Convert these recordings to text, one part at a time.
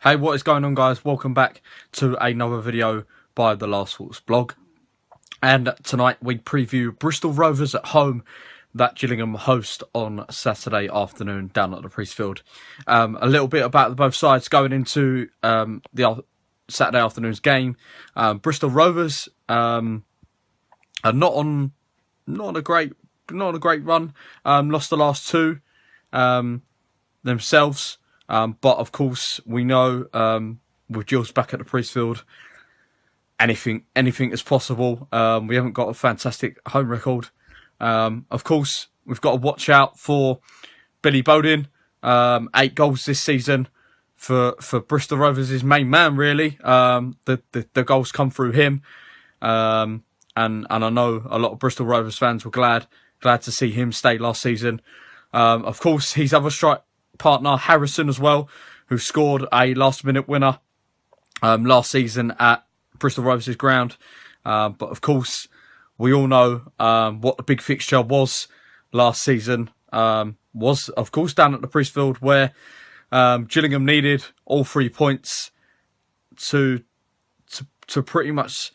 Hey, what is going on, guys? Welcome back to another video by the Last Thoughts blog. And tonight we preview Bristol Rovers at home that Gillingham host on Saturday afternoon down at the Priestfield. A little bit about both sides going into the Saturday afternoon's game. Bristol Rovers are not on a great run. Lost the last two themselves. But of course, we know with Gills back at the Priestfield, anything is possible. We haven't got a fantastic home record. Of course, we've got to watch out for Billy Bowden. 8 goals this season for Bristol Rovers, his main man, really. The goals come through him. And I know a lot of Bristol Rovers fans were glad to see him stay last season. Of course, his other strike partner Harrison as well, who scored a last-minute winner last season at Bristol Rovers' ground. But of course, we all know what the big fixture was last season. Was of course down at the Priestfield, where Gillingham needed all 3 points to pretty much.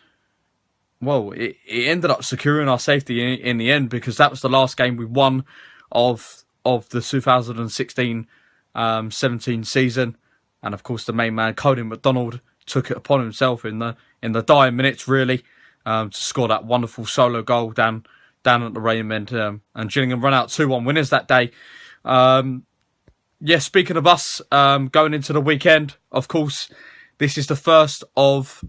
Well, it ended up securing our safety in the end, because that was the last game we won of the 2016-17 season. And of course, the main man, Colin McDonald, took it upon himself in the dying minutes, really, to score that wonderful solo goal down at the Rain end. And Gillingham run out 2-1 winners that day. Speaking of us, going into the weekend, of course, this is the first of,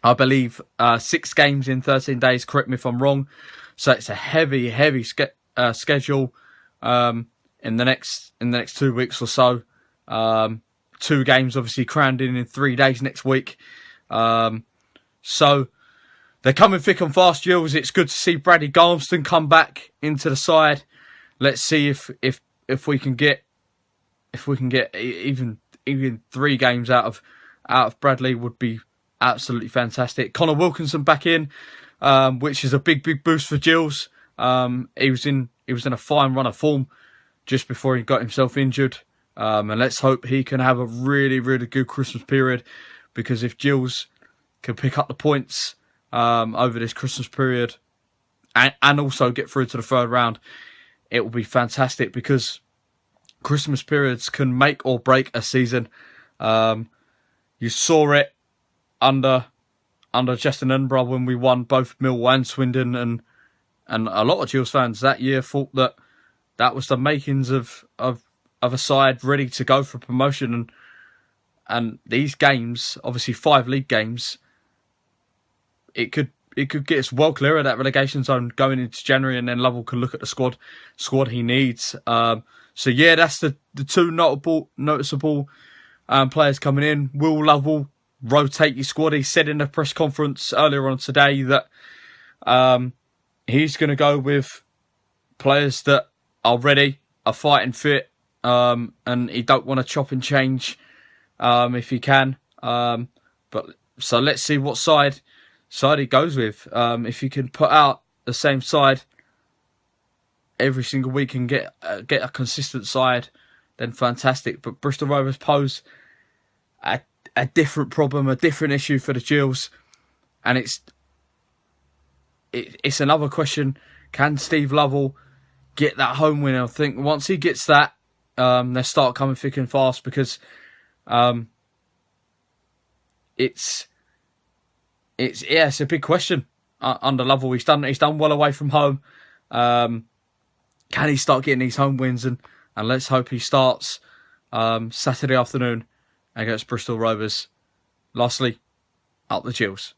I believe, 6 games in 13 days. Correct me if I'm wrong. So it's a heavy schedule in the next 2 weeks or so. 2 games obviously crammed in 3 days next week. So they're coming thick and fast, Gills. It's good to see Bradley Garmston come back into the side. Let's see if we can get even 3 games out of Bradley would be absolutely fantastic. Connor Wilkinson back in, which is a big boost for Gills. He was in a fine run of form just before he got himself injured. And let's hope he can have a really good Christmas period, because if Gills can pick up the points over this Christmas period and also get through to the third round, it will be fantastic, because Christmas periods can make or break a season. You saw it under Justin Edinburgh when we won both Millwall and Swindon, and a lot of Gills fans that year thought that was the makings of a side ready to go for promotion. And these games, obviously 5 league games, it could get us well clear of that relegation zone going into January, and then Lovell can look at the squad he needs. So yeah, that's the 2 noticeable players coming in. Will Lovell rotate your squad? He said in a press conference earlier on today that he's going to go with players that are ready, are fighting fit, and he don't want to chop and change if he can. But so let's see what side he goes with. If he can put out the same side every single week and get a consistent side, then fantastic. But Bristol Rovers pose a different problem, a different issue for the Gills, and it's another question: can Steve Lovell get that home win? I think once he gets that, they start coming thick and fast, because it's a big question under Lovell. He's done well away from home. Can he start getting these home wins? And let's hope he starts Saturday afternoon against Bristol Rovers. Lastly, up the Gills.